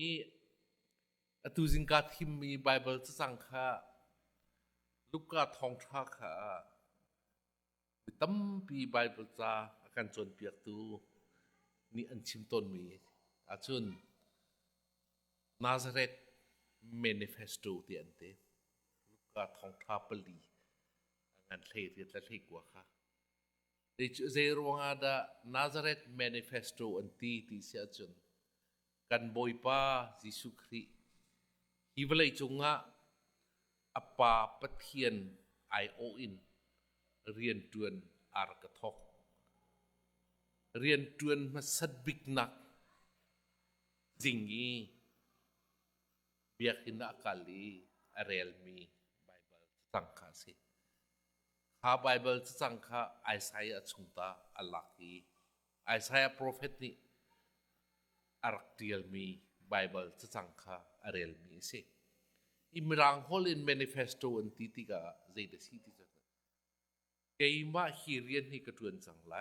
นี่ตูจิงกาทิมมีไบเบิลจะสังขาลูกกาทองทักขาบิตั้มปีไบเบิลจ้าอาการจนเปียกตูนี่อันชิมต้นมีอาจุนนาซาเรตเมนิเฟสโตที่อันเตลูกกาทองทับปลีงานเทเรียนและเทกว่าค่ะเจรวงอาดานาซาเรตเมนิเฟสโตอันตีที่เสียจุนกันบอยป้ายิสุคริฮิวเลยจงะอปาปะเทียนไอโออินเรียนดวนอารกทอกเรียนดวนมาสัดบิกนักจิงงีเบียกินากาลีเรลมีไบเบิลสังฆาสิข้าไบเบิลสังฆาไอซายาชุงตาอัลลักีไอซายาโปรเฟตนี่อารักเดียลมีไบเบิลสังฆาเรลมีสิอิมรังฮอลินเมนิเฟสโตอันติติกาเจดสิติจักเกย์มาฮีเรียนที่กระทวนสังไล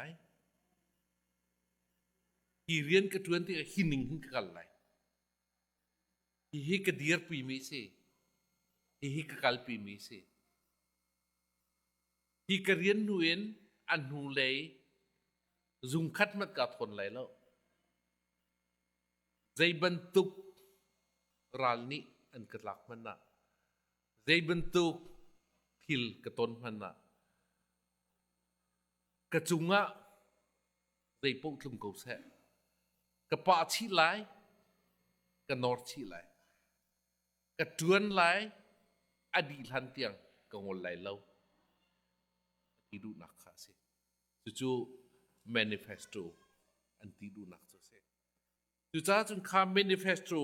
ฮีเรียนกระทวนที่ฮินิงหินกันไลฮิกระเดียร์ปีมีสิฮิกกัลปีมีสิฮิกเรียนหนุนอันหูเลยจุงขัดมัดกัดคนไลแล้วใจบรรทุกรัลนี่อันกระลักมันนะใจบรรทุกทิลกระต้นมันนะกระจุงะใจปุ๊กลุงกูเสะกระปาชีไลกระนอร์ชีไลกระจวนไลอดีตทันเตียงกงวลไลเล่าที่ดูนักข้าสิจู่ๆ manifesto อันที่ดูนักจะเสะจู่จ้าจนข้าม manifesto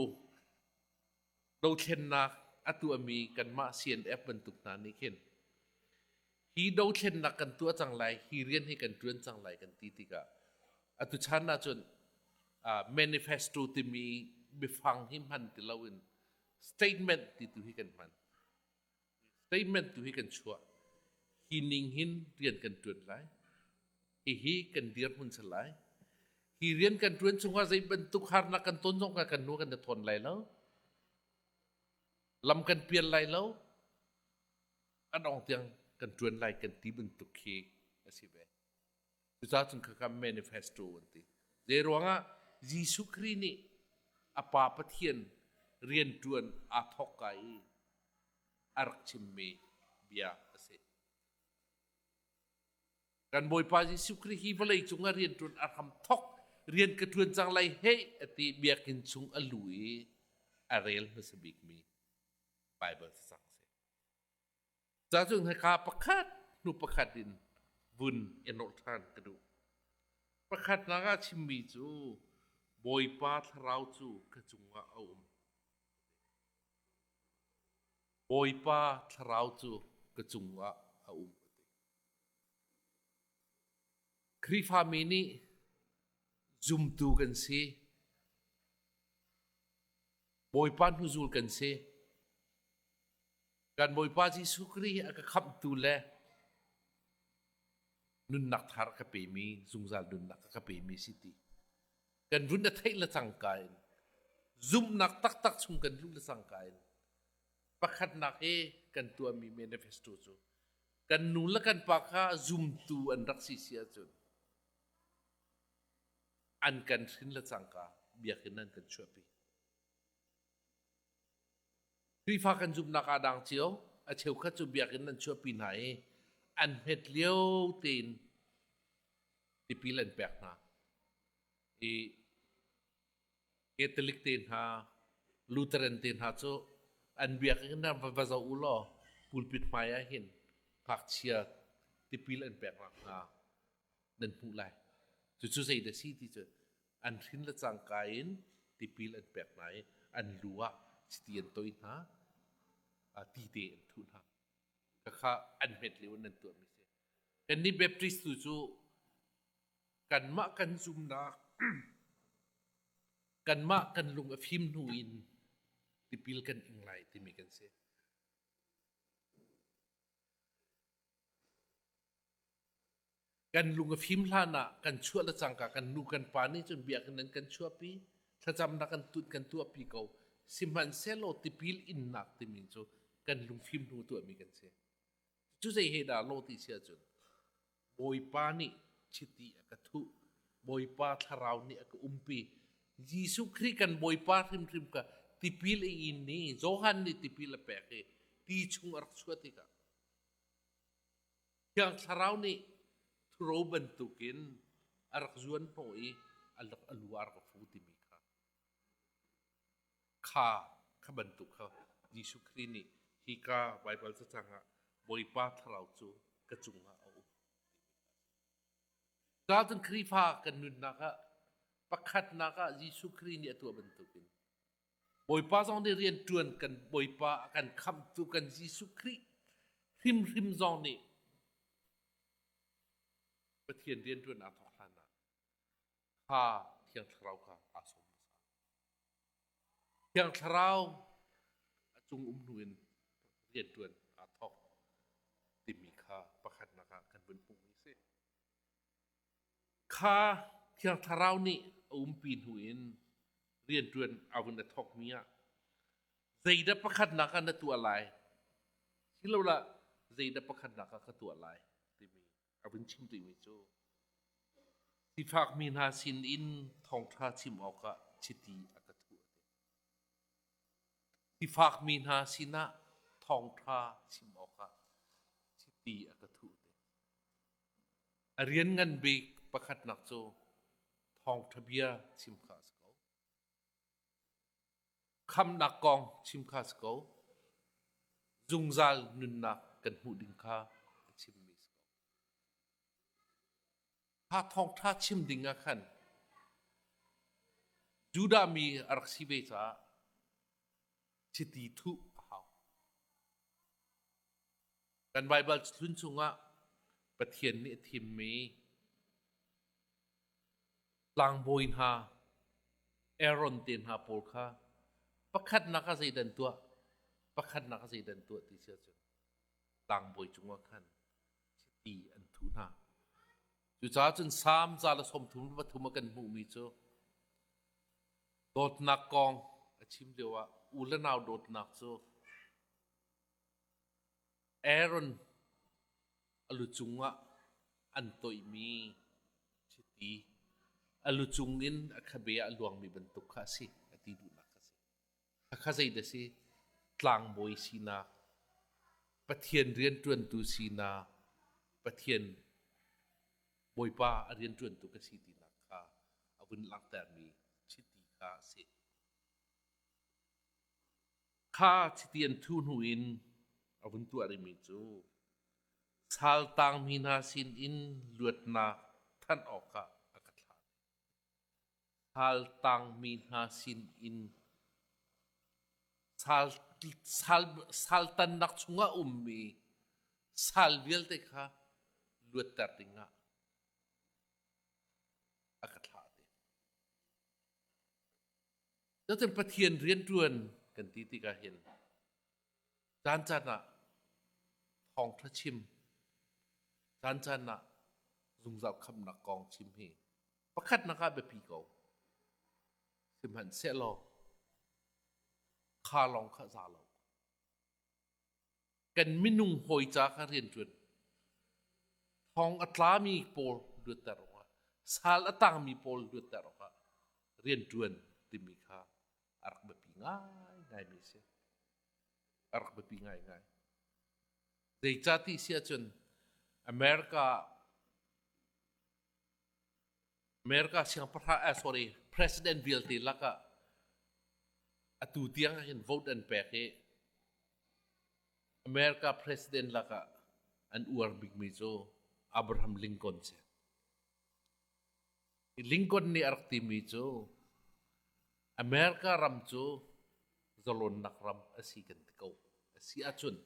เราเช่นนักอัตัวมีกันมา CNF บรรทุกนานี่เข็นฮีเราเช่นนักกันตัวจังไรฮีเรียนให้กันตัวจังไรกันตีติกาอัตุชันน่าจนmanifesto ที่มีบิฟังหิมันที่เราอิน statement ที่ตัวให้กันมัน statement ตัวให้กันชัวฮีนิ่งหินเรียนกันตัวไรฮีกันเดียร์มันสลายฮีเรียนกันตัวจงว่าใจบรรทุกหานักกันต้นจงกันนัวกันจะทนไรแล้วลำกันเปลี่ยนไรแล้วอันออกเตียงกันจวนไรกันที่บรรทุกเคสิเบจุดจ้าจนข้าม manifesto วันที่เดี๋ยวว่ายิสุครีนี่อปาปะเทียนเรียนจวนอาทอกไกอารักชิมเมเบียเสกันบอยปายิสุครีฮีวเลยจงเรียนจวนอาทำทอกเรียนกระทวนจังไรเฮติเบียกินจงอลุยอาเรลมาสบิกมีไบเบิลสังเสจ้าจงให้ข้าประคัดนุประคัดดินวุนเอนอทานกระดูประคัดนากาชิมีจูบอยปาทราวจูกระจุงว่าเอาบอยปาทราวจูกระจุงว่าเอาคริฟามินีจุมตูกันสิบอยปานุจูลกันสิการบอยปาจิสุครีอากขับตูเลนุนนักทารกเปมีซุงซาลนุนนักกเปมีสิติกันรุนนัทให้ละสังกายซุมนักตักตักซุงกันรุนละสังกายประคัดนักกันตัวมีเมนิเฟสโตจูกันนูละกันปากาซุมตูอันรักสิเสียจนอันกันรินละสังกาเบียกินนั่นกันช่วยปีคริฟากันซุมนักอาดังเชียวอาเชียวขัดจุเบียกินนั่นช่วยปีไหนอันเฮ็ดเลี้ยวตีนที่ปีเล่นแปลกนะเอตลิกตีนฮะลูเทเรนตีนฮะโซอันเบียกันนั่นภาษาอุลอพูลปิดไม้เห็นพักเชียที่ปีเล่นแปลกนะนั่นพูดไรจู่ๆใส่เดซี่ที่เจออันทิ้งละจังกายนที่ปีเล่นแปลกไหนอันรัวสตีนตัวอินฮะตีเดนทุนฮะก็ข้าอันเม็ดเลี้ยวนั่นตัวมิเศษกันนี่แบบที่จู่ๆกันมากันซุมนักกันมากันลงฟิมนูอินที่พิลกันอิงไลที่มีกันเสียกันลงฟิมลานะกันชั่วละจังกะกันนูกันปานี่จนเบียกันนั้นกันชั่วปีท ถ้าจำนักกันตุนกันตัวปีเก่าสิมันเซโลติพิลอินนักติมินโจกันลุงฟิล์มดูตัวมีกันเสียจู่ใจเฮดาโลติเสียจนบอยปานี่ชิติอากาทุบอยปาทาราวนี่อากาปียิสุคริกันบอยปาริมริมกะติพิลอินนี่โจฮันนี่ติพิลเปะเกตีชุงอารักสวติกะyang sarau ni thuro bentukin arak zuan poi alak aluar ka futi mika ka bentuk ka Yesu Krini hika Bible sa tanga boipa tharau chu kachunga au gadun krifa kanun naka pakhat naka Yesu Krini atu bentukin boipa zong ni rian tuan kan boipa akan kham tu kan Yesu Kri rim zong niประเทศเรียนด้วยนาทองลานะข้าเที่ยงเราค่ะอาสมเที่ยงเราจุงหนุนเรียนด้วยอาทองติมีข้าประคันนะคะกันเป็นปุ่มนี้สิข้าเที่ยงเรานี่ปีนหุนเรียนด้วยเอาเงินทอกเมียใจได้ประคันนะคะนั่นตัวอะไรที่เราละใจได้ประคันนะคะก็ตัวอะไรติมีเอาเป็นชิมติมิโจที่ฝากมีนาสินอินทองท่าชิมออกะชิตีอากาตุที่ฝากมีนาสินะทองท่าชิมออกะชิตีอากาตุเรียนเงินเบกประคัดนักโจทองทะเบียชิมคาสเกาคำนักกองชิมคาสเกาจุงซาลนุนนักกันหูดิงคาชิมถ้าทองท่าชิมดิ่งกันจูดามีอารักษีเบจ้าชิติทุหาวกันไบเบิลสุนทรงะประเทศนี้ทีมมีลางโบอินฮาเอรอนเตนฮาโพลคาประคัดนักใจดันตัวประคัดนักใจดันตัวที่เชื่อจนลางโบยจงว่าขันชิติอันทุนาจู่จ้าจนสามจาละสมทุนวัตถุมกันหูมีโจโดดนักกองชิมเดียวว่าอุลนาวโดดนักโจเอรอนอลุจุงะอันโตยมีชิตีอลุจุงอินอคเบียลวงมีบรรทุกข้าสิอติดูนักข้าสิข้าใจเดสิกลางบอยสีนาปะเทียนเรียนจวนตูสีนาปะเทียนบอยป้าเรียนจวนตุกสิตินักข้าอาวุธหลักแต่มีชิติข้าสิข้าชิติอันทุนหูอินอาวุธตัวอะไรมีจูสัลตังมีนาสินอินลวดนาท่านออกข้าอากาศลาสัลตังมีนาสินอินสัลตันนักชุงะมีสัลเวลเตข้าลวดแต่ติงะอากาศลาแล้วจะประเทียนเรียนจวนกันที่กาเห็นจานจันนะทองทะชิมจานจันนะซุงจับคำนักกองชิมเฮประคัดนักการแบบปีเก่าสิมันเสลอข้าลองข้าซาลองกันมินุงหอยจากเรียนจวนทองอัตลามีโปลดูแต่รว่าสาลอัตังมีโปลดูแต่รว่าเรียนจวนติมีข้าอารักแบบง่ายง่ายมิเสอารักแบบง่ายง่ายเดี๋ยวจัดที่เสียจนอเมริกาเสียงประธานsorry President Bill ที่ลักอะตูเตียงเห็น vote and back อเมริกา President ลักอะอันอวดบิ๊กมิโซอับราฮัมลิงคอนเสียลิงคอนนี่อารักที่มิโซอเมริการัมโจจลนนักรัมอาศิกันติเกาอาศิอาจุน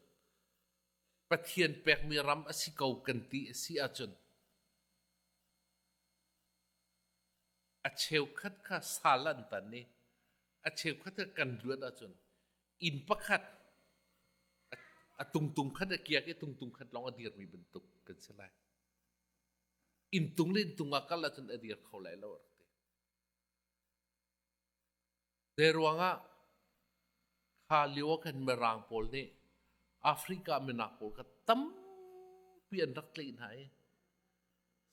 ประเทศแปกมีรัมอาศิเกากันติอาศิอาจุนอาเชวขัดข้าสาลันตันนี่อาเชวขัดกันรวดอาจุนอินปักขัดอาตุงขัดเกียร์ตุงขัดลองอดีตมีบรรทุกกันเสียเลยอินตุงเล่นตุงอากัลอาจุนอดีตเขาไหลแล้ว Deruanga khaliwa kan merang pol ni Afrika menak pol ka tam pian rak lein hai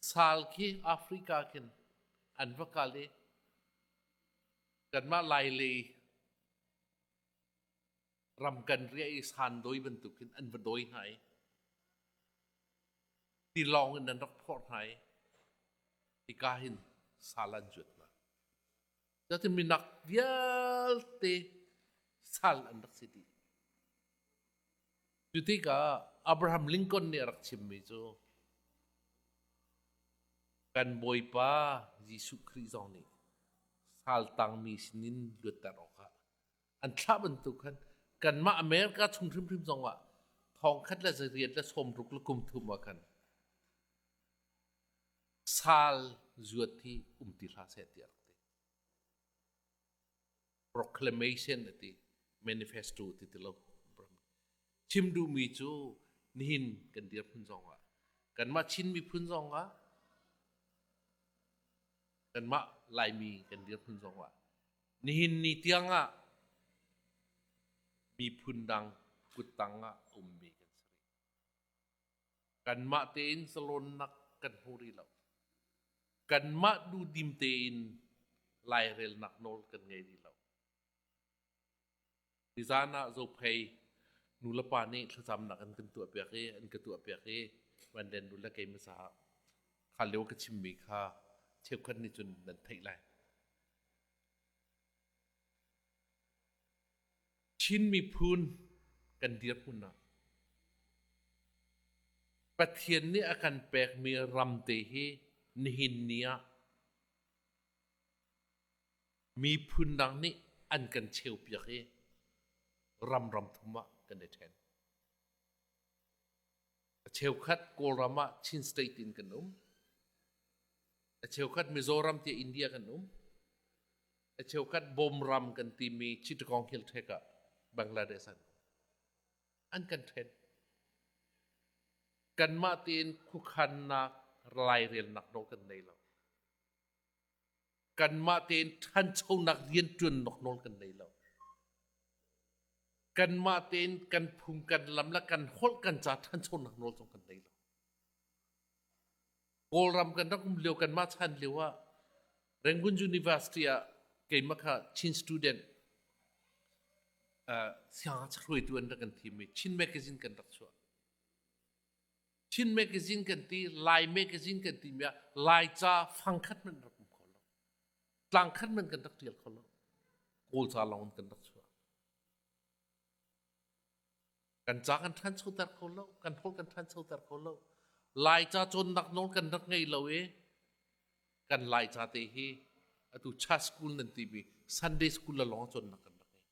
sal ki Afrika ken anvakale kan ma lai le ram kan ria is han doi bentukin an vadoi hai ti long in rak port hai ti kahin salan jut na jadi minak dial te sal an rak sidi juti ka Abraham Lincoln ni rak chimmi jo kan boy pa Yesu Christ ni sal tang mi sinin gutaroka an tha bentukan kan ma Amerika chung prim prim zongwa thong khat la zariat la som ruk la kum thum wa kan sal zuati umti la se ti akte proclamation ati manifesto ti tilo chimdu mi chu nihin kan dia phun zongwa kan ma chin mi phun zongwa kan ma lai mi kan dia phun zongwa nihin ni tianga mi phundang kutanga ummi kan sri kan ma tein salon nak kan huri law kan ma du dim tein lai rel nak nol kan ngai di law di sana zo pay nula pa ni thasam nak an kan tu apya ke an ka tu apya ke wan den nula kai ma sa khalew ka chimmi kha chep khan ni chun nan thai lai chin mi phun kan dia phun na pathian ni akan pek mi ram te hi nihin nia mi phun dang ni an kan cheu pya ke ram thuma kan de then cheu khat kolrama chin state in kan cheu khat Mizoram ti India kan cheu khat bom ram kan ti mi Chittagong Hill theka Bangladesh an kan then kan ma tin khu khan na lai rel nak no kan nei lo kan ma tin than chau nak rian tun nok nol kan nei lo kan ma tin kan phung kan lam la kan hol kan cha than chau nak nol chong kan nei lo kol ram kan dak leo kan ma chan lewa Rangoon University a ke makha chin student sia chroi tu an kan thi mi chin magazine kan dak chua chin magazine kan ti lai magazine kan ti mya lai cha phang khat man rak khol tlang khat man kan dak tial khol kol cha long kan dak chua kan cha kan than chau tar khol kan phol kan than chau tar khol lai cha chon nak nol kan dak ngei lo e kan lai cha te hi atu cha school nan ti bi Sunday school la long chon nak kan dak ngei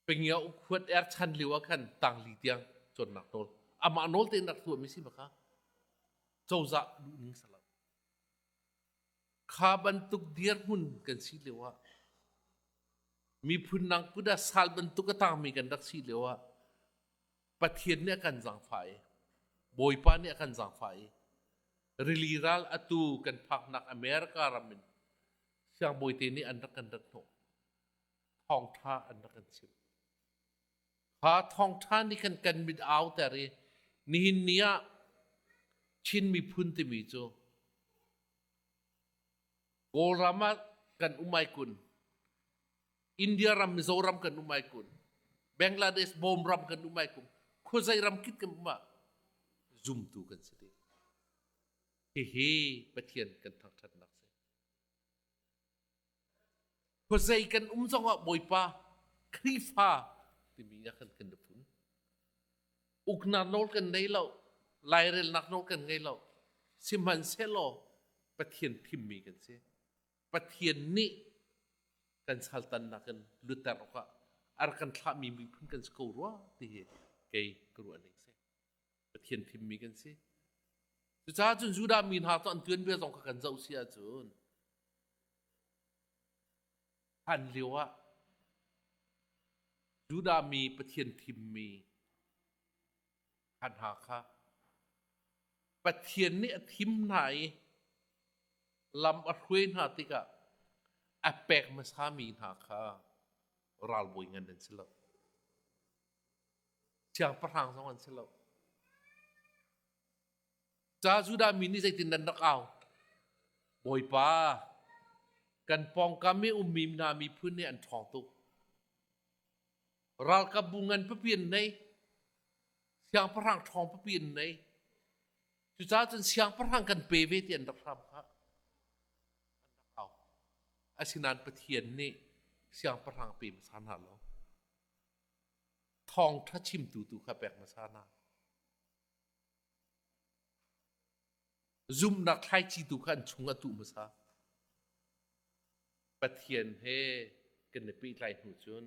pengya u khwat er chan liwa kan tang li tiang chon nak nol ama nol te nak tu mi si baka chauza du ning sala kha ban tuk diar hun kan si lewa mi phun nang puda sal ban tuk ta mi kan dak si lewa pathian ne kan jang phai boy pa ne kan jang phai riliral atu kan phak nak America ramin siang boy te ni an dak kan dak no thong tha an dak kan chip ha thong tha ni kan mid out tare nihin nia chin mi phun te mi cho golrama kan umai kun India ram Mizoram kan umai kun Bangladesh bom ram kan umai kun khozai ram kit kan ma zoom tu kan sedi he pathian kan thak that nak se khozai kan zonga boipa krifa ti mi ya kan de phun ukna nol kan nei lo lai rel nak nol kan ngei lo simhan se lo pathian thim mi kan se pathian ni kan saltan na kan lutar ka ar kan thla mi phun kan sko ro ti he ke kru ani se pathian thim mi kan se chu cha chun juda min ha ton tuen be zong kan zau sia chun han liwa juda mi pathian thim mi han ha kha pathian ni thim nai lam a khuen ha tika apek masami naka ral boy ngan selo siang perang songan selo ja sudah mini saya tindan nakau boy pa kan pong kami umim nami pun ni an thong tu ral kabungan pepien nei siang perang thong pepien nei chu cha chen siang perang kan peve tian dak ram kha au asinan pathian ni siang perang pe masana lo thong tha chim tu tu kha pek masana zoom nak khai chi tu khan chunga tu masa pathian he kan ne pi tlai hu chun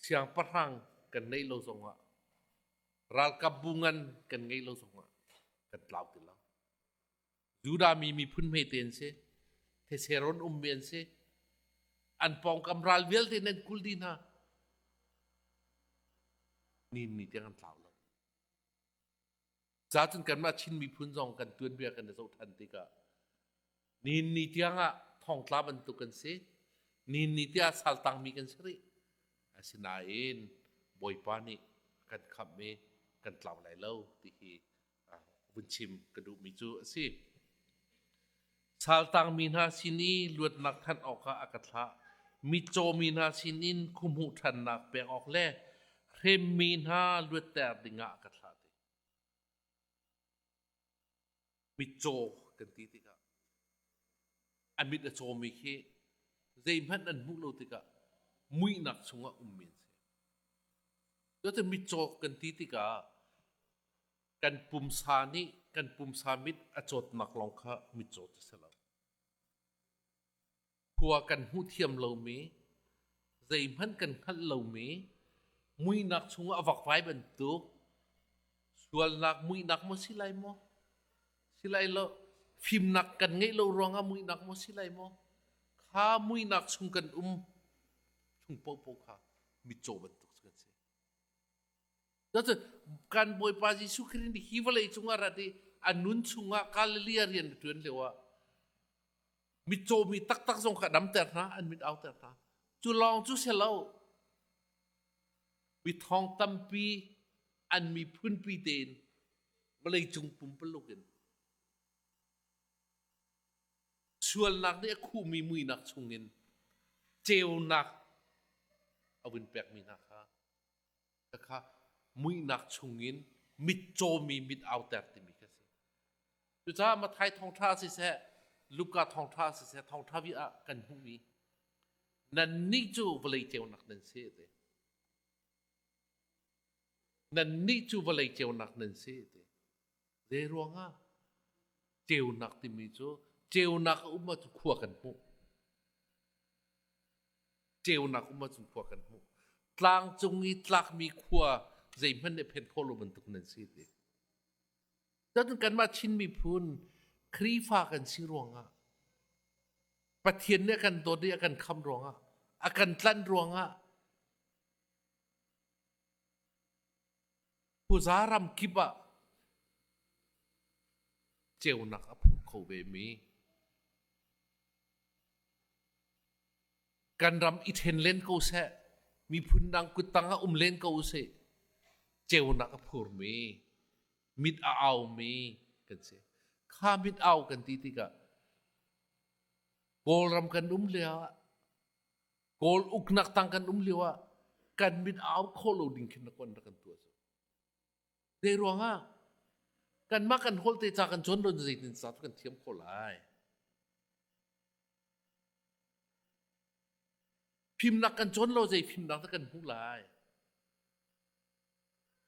siang perang kan nei lo zonga ral kabungan kan ngei lo zonga kan tlau ti lo juda mi phun me ten se the seron men se an pong kam ral vel te nen kul din ha ni tiang tlau lo za chun kan ma chin mi phun zong kan tuan bia kan zo than ti ka ni tiang a thong tla ban tu kan se ni tia sal tang mi kan sri asinain boy pa ni kan khap me kan tlau lai lo ti hi vun chim kadu mi chu si sal tang min ha sini luat nak than ok ka akatha mi cho min ha sinin khumhu than nak pe ok le khem min ha luat ter dinga akatha ti mi cho kan ti ti ka amit a cho mi khi zai man an mu lo ti ka mui nak chunga min se yo te mi cho kan ti ti ka kan pum sa ni kan pum sa mit a chot nak long kha mi cho te sala kwa kan hu thiam lo me zai man kan khal lo me mui nak chunga avak vai ban tu sual nak mui nak mo silai lo phim nak kan ngei lo ronga mui nak mo silai mo kha mui nak chung kan chung po kha mi cho ban tu kan se đó kan boy pa Jesu Christ di hivalai chunga rati anun chunga kalilia rian tuan lewa mi cho mi tak zong kha dam ter na an mit out ter na chu long chu selo mi thong tampi an mi phun pi den balai chung pum pelukin sual nak ne khu mi mui nak chungin cheu nak awin pek mi nak kha mui nak chungin mit cho mi mit out ter ti mi kasi chu cha ma thai thong tha si se luka thong tha si se thong tha vi a kan hu mi nan ni chu balai cheu nak nan se te nan ni chu balai cheu nak nan se te de ruanga cheu nak ti mi chu cheu nak uma chu khua kan hu cheu nak uma chu khua kan hu tlang chungi tlak mi khua zai man ne phen kholo ban tuk nan si te dan kan ma chin mi phun khri fa kan si ruanga pathian ne kan do de kan kham ruanga akan tlan ruanga puzaram kiba cheu nak apu kho be mi kan ram ithen len ko se mi phun dang kutanga len ko se cheu nak apur mi mit a au mi kan se kha mit au kan ti ti ka gol ram kan lewa gol uknak tang kan lewa kan mit au kholo ding khin kon kan tu so de ruanga kan ma kan hol te cha kan chon don zai tin sa kan thiam kholai phim nak kan chon lo zai phim nak kan hu lai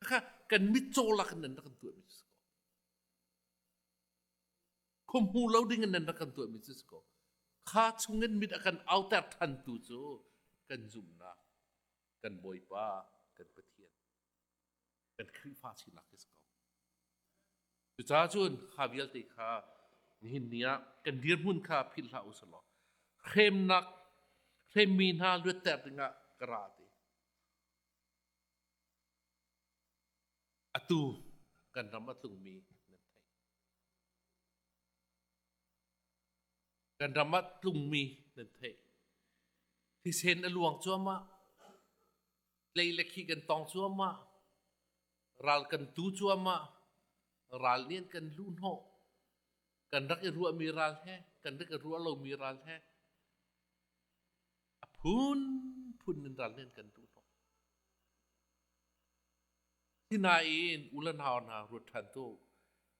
kha kan mit cho la kan nan kan tu mi so khom hu lo ding nan kan tu mi so kha chungen mit akan outer than tu chu kan zum na kan boy pa kan pathian kan khri fa si nak is ko chu cha chun kha vial te kha hin nia kan dir mun kha phil ha usalo khem nak khem min ha lu ter tinga karate atu kan ramat tung mi nan thai kan ramat tung mi nan thai ที่เซนอลวงจัวมาเลยเล็กขี้กันตองจัวมารัลกันตูจัวมารัลเนียนกันลุนโฮกันรักรัวมีรัลแฮกันรักรัวเรามีรัลแฮพุนนินรัลเนียนกันตูโฮที่นายอินอุลันฮาวนารุดทันโต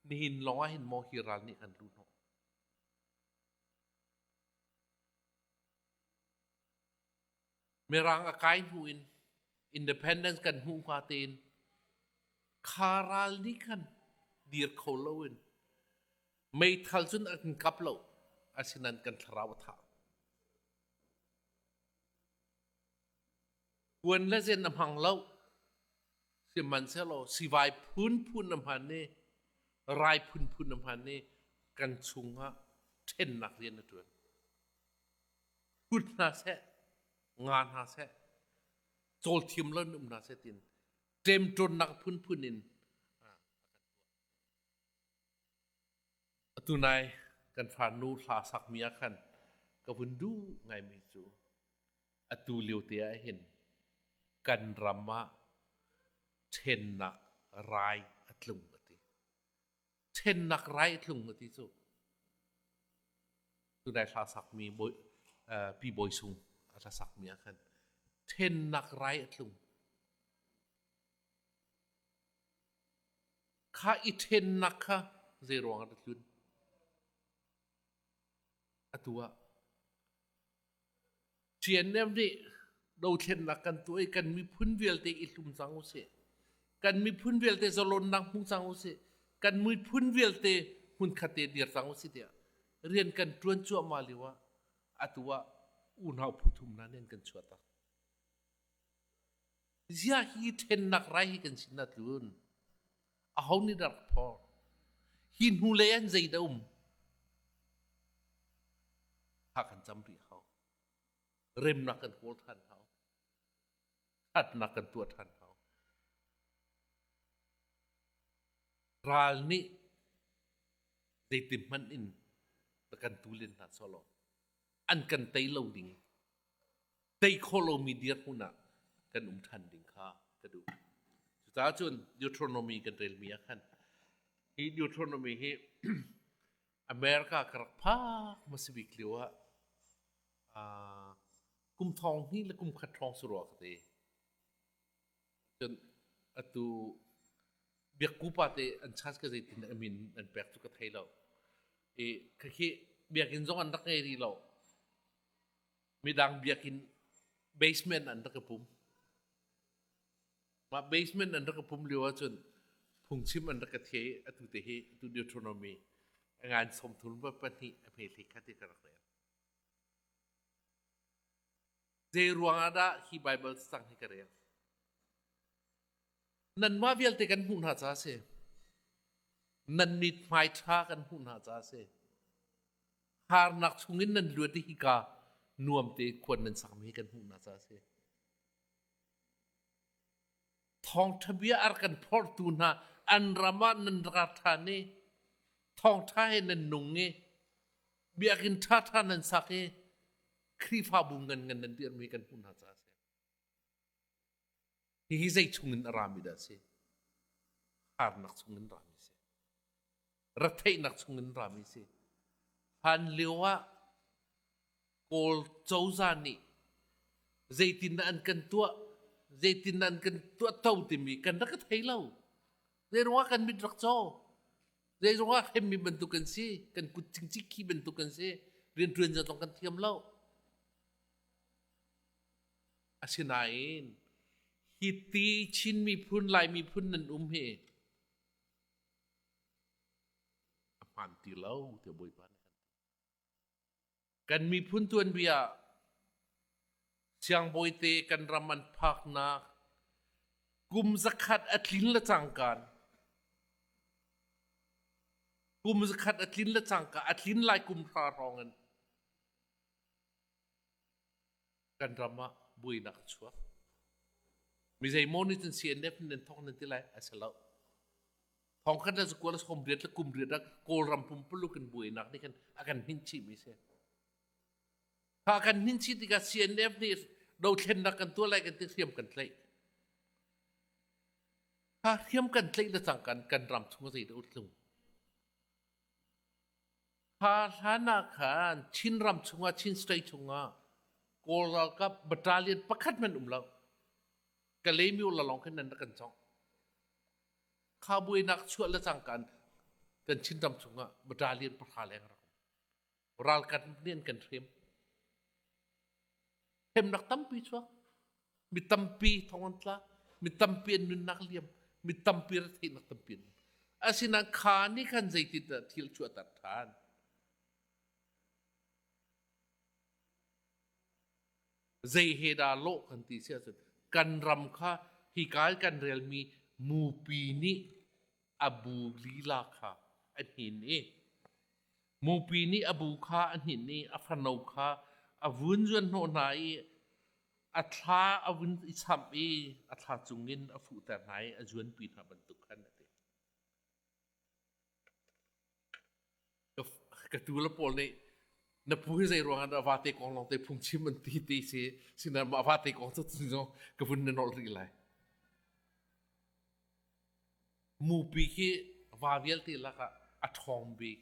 นี่หินลองว่าหินมองฮิรัลนี่กันลุนโฮเมรังอากายหูอินindependence kan hung katin karal ni kan dir kholowin may thalchun akin kaplo asinan kan tharawatha wen la zen nam hanglo si manselo si vai phun nam hanne rai phun nam hanne kan chunga ten nak rian na tuan phut na se ngan ha seโจลทีมเล่นนุ่มนาเซตินเต็มจนนักพื้นนินตุนายกันฟานูลาสักมียขันกับวันดูไงไม่จูตุเลียวเตียเห็นกันรำมาเทนนักไรอัตลุงกติเทนนักไรอัตลุงกติจูตุนายลาสักมีบอยปีบอยซุงลาสักมียขันเทนนักไรอัตลุงข้าอีเทนนักข้าเจรวงอัตลุนอัตัวเชียนเนี่ยนี่เราเทนนักกันตัวกันมีพื้นเวลเตอิลุมสังอุเสกันมีพื้นเวลเตจลนนักมุงสังอุเสกันมีพื้นเวลเตหุ่นขัดเตเดียร์สังอุเสเดียเรียนกันจวนจั่วมาลิวะอัตัวอุณหภูมินั้นเรียนกันชัวตายาฮีเทนนักไรฮีกันสินัดลุนอาหูนี่ดักพอหินหูเลียนใจดมหากันจำรีเขาเริ่มนักกันโหดทันเขาทัดนักกันตัวทันเขาราลนี้ได้ติมมันอินตะกันตูลินนัดโซโลอันกันไตเหล่าดิ่งไตโคโลมีเดียร์หุน่ะกันทันดิ่งข้ากระดูสุดท้ายจนยูโทรโนมีกันเรลมีขันฮียูโทรโนมีฮีอเมริกากระพามาสวิกลิวะกุมทองนี่และกุมขัดทองสุรวกเตจนอตูเบียกูปาเตอันชัดก็จะตินอามินอันแปลกทุกไทยเราคือเบียกินจงอันรักไงดีเรามีดังเบียกินเบสเมนต์อันรักกับผมมาเบสเมนต์อันรักกับผมเรียกว่าจนพุงชิมอันรักกับเทอตุเตหิตุดิวโทรโนมีงานสมทุนว่าปฏิอภิธิคัติกระไรเจรวงอาดาฮีไบเบิลสั่งให้กระไรนั่นว่าเวลเตกันหุ่นหาจ้าเสนั่นนิดไม่ท่ากันหุ่นหาจ้าเสหานักชงินนั่นล้วนที่ฮิกานวมเตควรนั่นสั่งให้กันหุ่นหาจ้าเสทองทะเบียอากันพอร์ตูน่าอันรามานันรัฐานีทองท้ายนันนุ่งเงเบียกินท่านันสักเงครีฟ้าบุงเงินนันเดียร์มีกันหุ่นหาจ้าเสฮิใจชงเงินรามิดาเสหานักชงเงินรามิเสรัฐให้นักชงเงินรามิเสพันเลียวะโกลโจซานีใจตินอันกันตัวใจตินอันกันตัวเท่าที่มีกันรักไทยเล่าเรื่องว่ากันมีรักโจเรื่องว่าให้มีบรรทุกันสิกันกุจิงจิกีบรรทุกันสิเรียนจะต้องกันเทียมเล่าอาศินัยฮิตีชินมีพุนลายมีพุนนันเฮมันตีเล่าเดี๋ยวบ่อยปานกันมีพุนตัวนเบียเชียงบอยเตกันรามันพักนากุมสกัดอัดลินละจังกันกุมสกัดอัดลินละจังกันอัดลินลายกุมพารองกันกันรามาบุยนักชัวมีใจโมนิตันเสียนเนฟนันทองนันที่ไรอาเซลล์ทองกันจะสกุลสกุมเรียดและกุมเรียดและโกลรำพุ่มปลุกันบุยนักนี่กันอาการหินชีมิเส ถ้ากันหินชิติกา CNF นี่เราเช่นนักกันตัวอะไรกันที่เทียมกันเลยถ้าเทียมกันเลยจะสั่งกันรำทุ่งใจอุดลุงถ้าท่านักขันชินรำทุ่งชินสเตย์ทุ่งโกลกับบัตรเลียนประคัดมันเราก็เลยมีอุลลองขึ้นนั่นกันจ้องข้าบุยนักช่วยและสั่งกันชินรำทุ่งบัตรเลียนประคาแรงเรากันเนียนกันเทียมนักตั้มปีชัวมีตั้มปีทองอันตละมีตั้มปีนุนนักเลียมมีตั้มปีรัฐนักตั้มปีอาศินักขานี่กันใจติดที่ชัวตัดทานใจเฮดาโลกันที่เสียสุดกันรำค่าฮิกายกันเรียลมีมูปีนี้อบูลีลาค่าอันหินนี่มูปีนี้อบูค่าอันหินนี่อัฟนาวค่าอาวุนจวนโนนายอัฐาอาวุนอิสามอีอัฐาจุงินอาฟุแต่ไหนอาจวนปีนาบรรทุกขันนั่นเองก็ตัวละปอลเนี่ยนับพูดใจรวงอันอวาเตกองลองเตพุงชิมันตีเสียสินะมาอวาเตกองสุดสิ่งก็พุ่นนอลรีไลมูปีที่วาเวลตีละก็อัฐองบี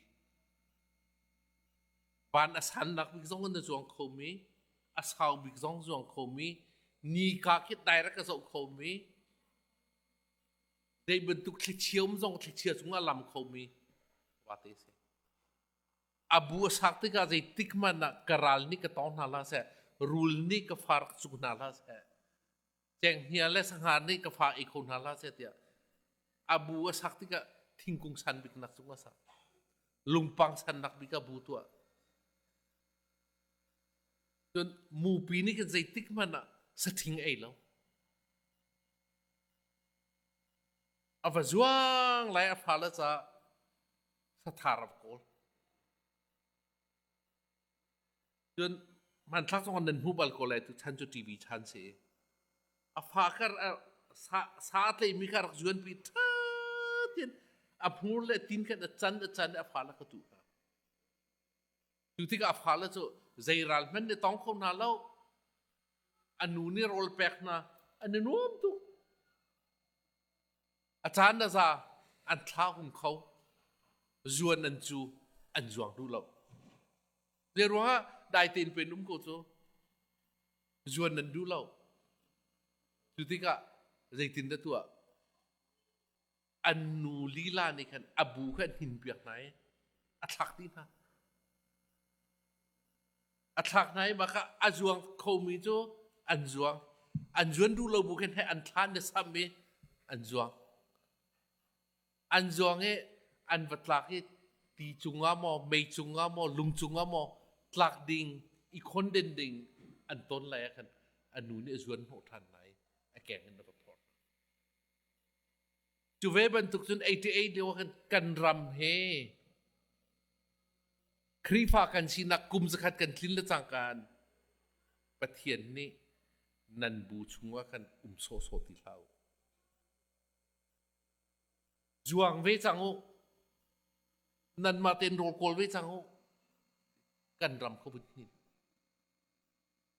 บานอาศันนักบิกซองกันในช่วงโคมีอาสาวบิกซองช่วงโคมีนี่กาคิดได้รักกับช่วงโคมีได้บรรทุกคลิเชียวมันช่วงคลิเชียวช่วงลำโคมีว่าเตสอาบูสักติกาใจติกมันนักกราลนี่ก็ต้องนาลาเสรูลนี่ก็ฟาร์กสุกนาลาเสแจงเฮียและสังหารนี่ก็ฟาอีกคนนาลาเสเดียอาบูสักติกาทิ้งกุงสันบิกนักสุกสักลุงปังสันนักบิกาบูตัวจนมูปีนี้กันใจติกมันอะสถิงไอ้แล้วอาฟจวงไล่อาฟาลจะสถารับโกลจนมันทักษะนั้นหูบัลโกลตุชันจุทีวีชันเสียอาฟาคาร์สาเลยมีการจวนปีทัดยันอาพูดเลยตินกันจันอาฟาลก็ตัวจุดที่อาฟาลจะใจรัลมันเนี่ยต้องคนน่าเล่าอันนู้นนี่โรลแปกนะอันนี้นู้มตุอาจารย์นะจ๊ะอันท้าของเขาจวนอันจูอันจวงดูเราเรียกว่าได้ตีนเป็นนุ่มกูจูจวนอันดูเราจุดที่ก็ใจตีนตัวอันนู้ลีลาในขันอบูขันหินเปียกไหนอัตลักษณ์นี่นะอัตลักษณ์ไหนมาค่ะอันจวงเขามีจูอันจวนดูเราบุกันให้อันทานเนี่ยซ้ำมีอันจวงเนี่ยอันวัดหลักที่ตีจุงามอไม่จุงามอลุงจุงามอหลักดิ่งอีกคนเด่นดิ่งอันต้นแรกกันอันนู้นเนี่ยจวนหัวทันไหนไอ้แกงกันนะพอจูเวบันทุกจน88เดียวกันรำเฮครีฟ้ากันชีนักกุมสกัดกันคลินและจังการปะเทียนนี่นันบูชุงว่ากันโซติเล่าจวงเวจังโอนันมาเต็นโรโกลเวจังโอกันรำเขาบุญนี่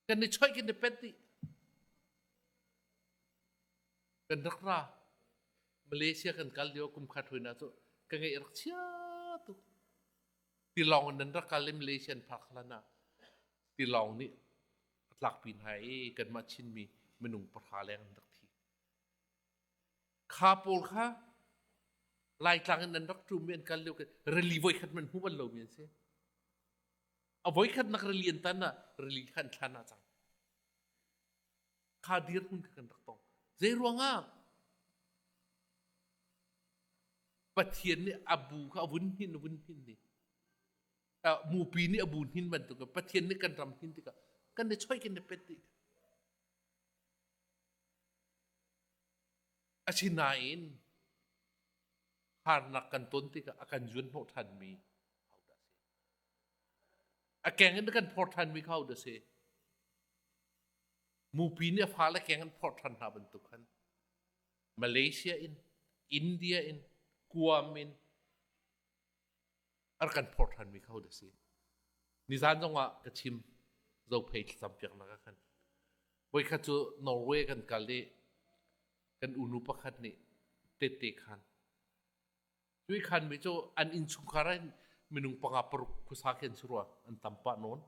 กันในช่วยกันในเป็ดดิกันรักรามาเลเซียกันกัลเดียวกุมขัดหัวหน้าตัวกันไงรักเชียตุที่ลองนั้นรักการเล่นมาเลเซียนพักแล้วนะที่ลองนี่หลักปีนหายกันมาชินมีเมนุงประหารแรงทักทีข้าโปลค่ะลายกลางนั้นรักจูเมียนกันเรียกกันเรลีไว้ขัดมันหัวเราเมียนเสียเอาไว้ขัดนักเรียนตันน่ะเรลีขันทันอาจังข้าดีรุ่นกันรักตองเจรวงอ่ะปะเทียนนี่อบูข้าวุ้นหินนี่มูปีนี่อบูหินมันตัวกับปะเทียนนี่กันรำหินตัวกับกันได้ช่วยกันในเป็ดดิอาชินาอินหานักกันต้นที่ก็อาการจวนโหทันมีเขาเดเซอาแกงกันกันพอทันมีเขาเดเซมูปีนี่ฟ้าและแกงกันพอทันหาบรรทุกขันมาเลเซียอินเดียกัวมินอาการพอทันมีเขาเดเซนิสานจังหวะกระชิม zo phei sampiak na kan boi kha chu Norway kan kali kan unu pakhat ni te khan chui khan mi chu an in chung kharai minung panga par khusa ken surwa an tampa non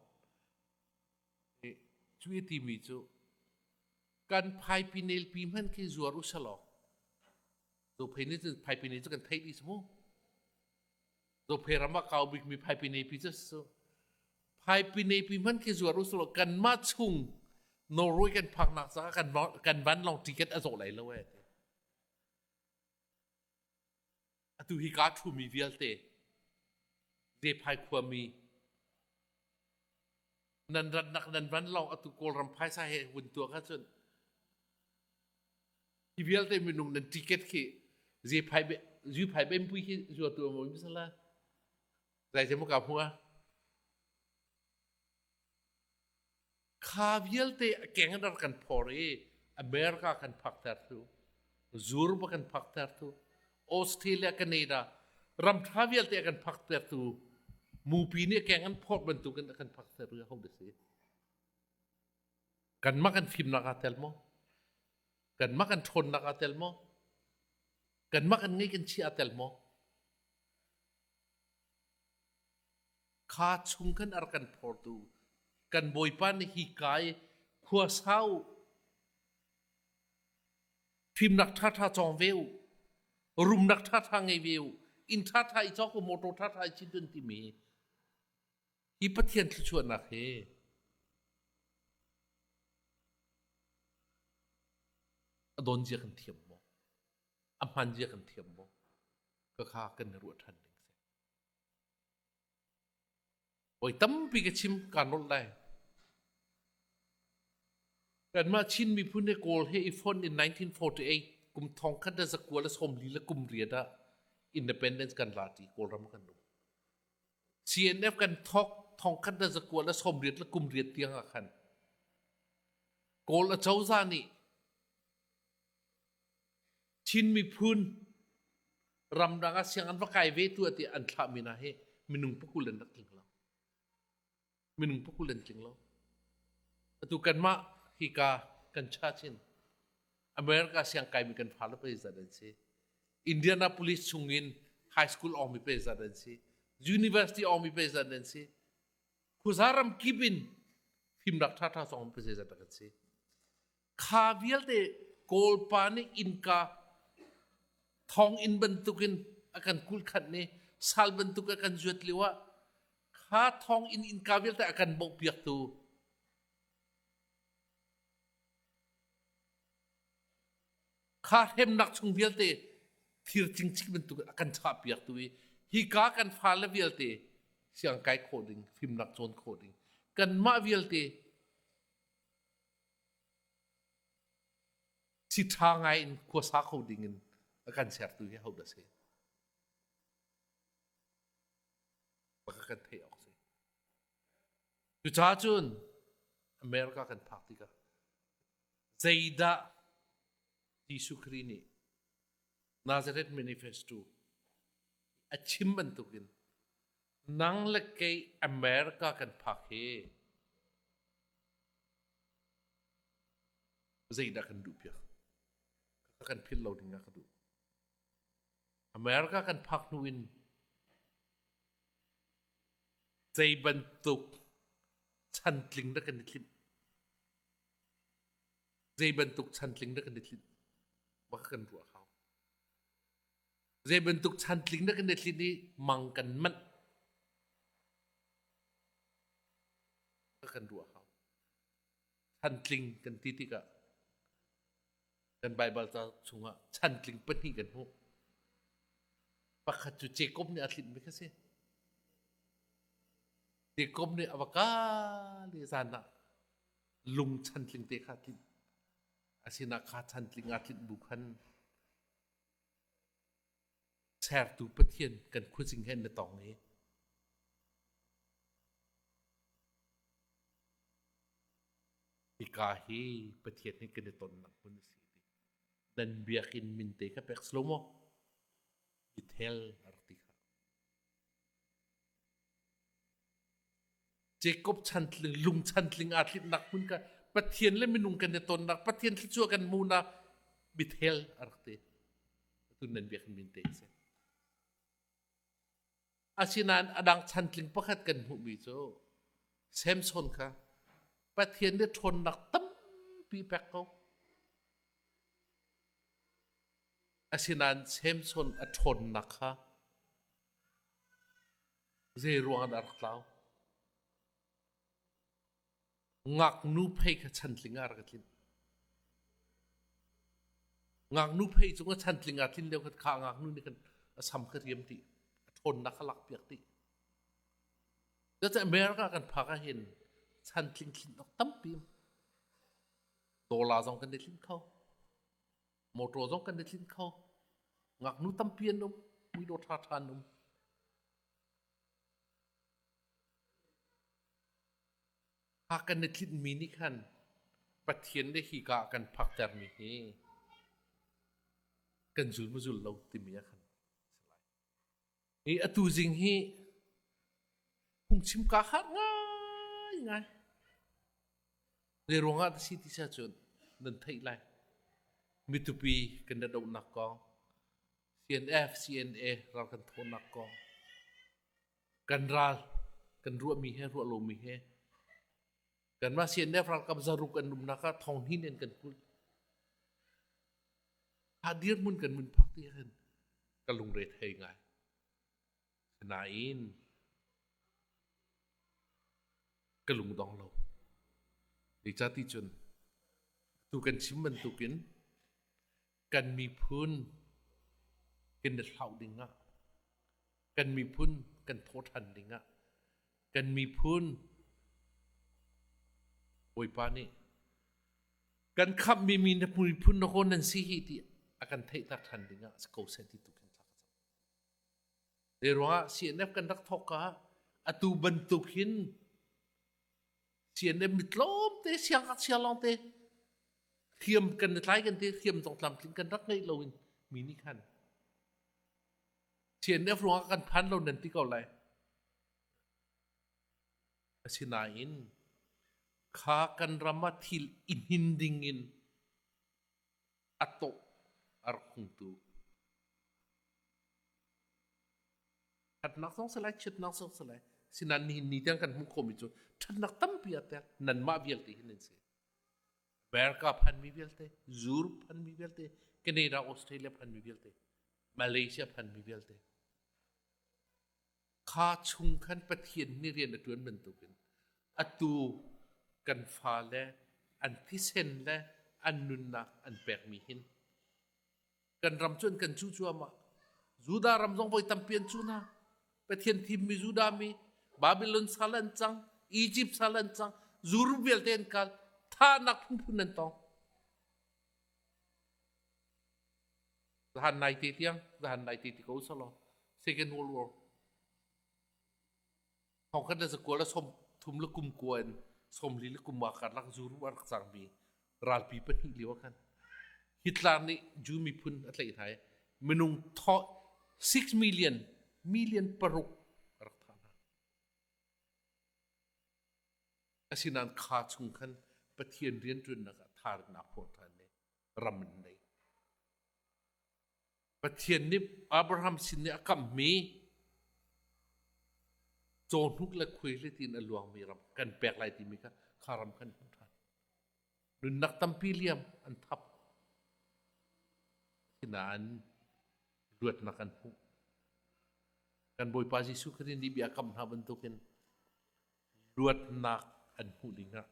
chui ti mi chu kan phai pinel pi man ke zuar usalo zo phei ni chu phai pinel chu kan thai di smo zo phei rama kau bik mi phai pinel pi chu so phai pinel pi man ke zuar usalo kan ma chung Norway kan phak nak sa kan ban long ticket a zo lai lo we atu hi ka thu mi vialte de phai khwa mi nan rat nak nan ban long atu kol ram phai sa he hun tua kha chun hi vialte mi nung nan ticket ki je phai be ju phai bem pui hi zo tu mo mi sala dai je mo ka phua kha vialte keng dar kan phore America kan phak tar tu zur ba kan phak tar tu Australia Canada ram travel te kan phak tar tu mu pi ni keng an phot ban tu kan phak tar ru ho de se kan ma kan phim na ka tel mo kan ma kan thon na ka tel mo kan ma kan ngai kan chi a tel mo kha chung kan ar kan phor tu kan boi pan hi kai khua sau phim nak tha tha chong veu rum nak tha tha ngai veu in tha tha I chok ko moto tha tha chi dun ti me hi pathian thu chuan na he adon je kan thiam mo amhan je kan thiam mo ka kha kan ru than ding se oi tam pi ke chim kan nol lai kan ma chin mi phun ne kol he ifon in 1948 kum thong khat da zakwa la som li la kum ria da independence kan lati kol ram kan du CNF kan thong khat da zakwa la som ria la kum ria tiang a khan kol a chau za ni chin mi phun ram danga siang an vakai ve tu ati an thla mi na he minung pukulen dak ling lo minung pukulen ling lo atu kan ma hi ka kan cha chin America siang kai mi kan phala presidency Indianapolis chungin high school army presidency university army presidency khuzaram kibin phim dak tha tha song presidency khavial te kol pani inka thong in bentukin akan kul khat ne sal bentuk akan juat liwa kha thong in khavial te akan bok piak tu kha hem nak chung vial te thir ching ching bentuk akan cha piak tu hi ka kan phala vial te siang kai coding phim nak chon coding kan ma vial te si tha ngai in ko sa coding in akan ser tu ya hau da se baka kan thei ok se tu cha chun America kan phak ti ka zaida Yesu Krini Nazareth Manifesto achim bantukin nang lekei America kan phak he zaida kan du pia kan phil lo ding na ka du America kan phak nuin zai bantuk chan tling da kan tlit zai bantuk chan tling da kan tlit baka kan ru khao zai bantuk chan tling da kan tlit ni mang kan man baka kan ru khao chan tling kan titi ka kan Bible ta chunga chan tling pani kan ho pakhat chu Jacob ni atlit me kase Jacob ni awaka le sana lung chan tling te khatin asina kha chan tling atlit bukhan ser tu pathian kan khujing hen na tong ne ikahi pathian ni kan ton nak pun si dan biakin minte ka pek slomo ithel arti เจคอบชันทลิงลุงชันทลิงอาทิตย์นักมุนกันปะเทียนเล่นไม่นุ่งกันในตนนักปะเทียนที่ชัวกันมูนาบิดเฮลอาร์เตตุนนันเบียกันมินเตเซอาชินันอดังชันทลิงประคัดกันหุบิโจเซมซอนค่ะปะเทียนได้ทนนักตั้มปีแปกเขาอาชินันเซมซอนอทนนักค่ะเจรวงอันอาร์คลาวงักนูเพย์กับชันทลิงอาร์กันงักนูเพย์จงก็ชันทลิงอาร์ทินเดียวกันข้างักนูนี่กันสัมกเรียมติทนนักหลักเปียกติแล้วจะอเมริกากันพากันเห็นชันทลิงคินนักตั้มปีมโดลาร์จงกันเด็ดลิ้นเขาโมโตจงกันเด็ดลิ้นเขางักนูตั้มเปียนนุ่มมีโดทาทานนุ่มหากกันเด็ดลิ้นมีนี่ขันปะเทียนได้ขีกากันพักแต่มีเฮกันจุลมาจุลเราติมีขันนี่อตูจิงฮีพุงชิมกาขัดง่ายง่ายเรื่องงานที่ที่จะจนนั่นไทยไรมิตุปีกันได้ดาวนักกอง CNF CNA เรากันโทนักกองกันรัลกันรัวมีเฮรัวโลมีเฮกันมา CNF เรากับจารุกันดุมนักทองหินเอ็นกันกุลhadir mun kan mun pakti kan kalung red hay ngai nain kalung dong lo di jati chun tu kan simman tu kin kan mi phun kin de hlau dinga kan mi phun kan thotan dinga kan mi phun oi pa ni kan khap mi na phun no kon nan si hi ti akan thei tak than dinga sko senti tu kan tak de roa CNF kan dak thoka atu bentuk hin CNF mitlom te siang at sialong te khiam kan tlai kan te khiam tong tlam tin kan dak ngai loin mini khan CNF roa kan phan lo nan ti ko lai asinain kha kan ramathil in hindingin ato arkung tu hat nak song selai chit nak song selai sinan ni tiang kan mu khomi chu that nak tam pia te nan ma bial te hin se America phan mi bial te Europe phan mi bial te Canada Australia phan mi bial te Malaysia phan mi bial te kha chung khan pathian ni rian atun man tu kin atu kan fa le an thi sen le an nun na an pek mi hin kan ram chun kan chu chu ma juda ram jong voi tampian chu na pathian thim mi juda mi babylon salan chang Egypt salan chang zurubel ten kal tha nak phun phun nan tong han nai ti tiang han nai ti ko salo second world war hong kan da ko la som thum la kum kuen som li la kum ma khat lak zuru war sang mi ral pi pen hi liwa kan Hitler ni ju mi phun atlai thai menung tho 6 million paruk rakhana asinan kha chung khan pathian rian tun na thar na pho than ne ram nei pathian ni Abraham sin ne akam mi chon huk la khui le tin aluang mi ram kan pek lai ti mi ka kharam khan than nun nak tampi liam an thap kinaan luat na kan hu kan boy pa Jesu krin di biya kam na bentukin luat na an hu dinga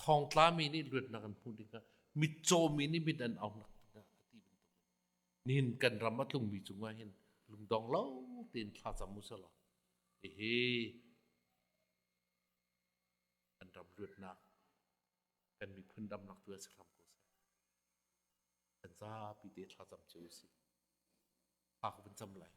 thong tla mi ni luat na kan hu dinga mi cho mi ni mit an au nak na ati bentuk nin kan ramat lung mi chunga hin lung dong lo tin thla chamu sala he an ram luat na kan mi phun dam nak tu asram ko sa kan za pi te thla cham cheu si ha ko ben cham lai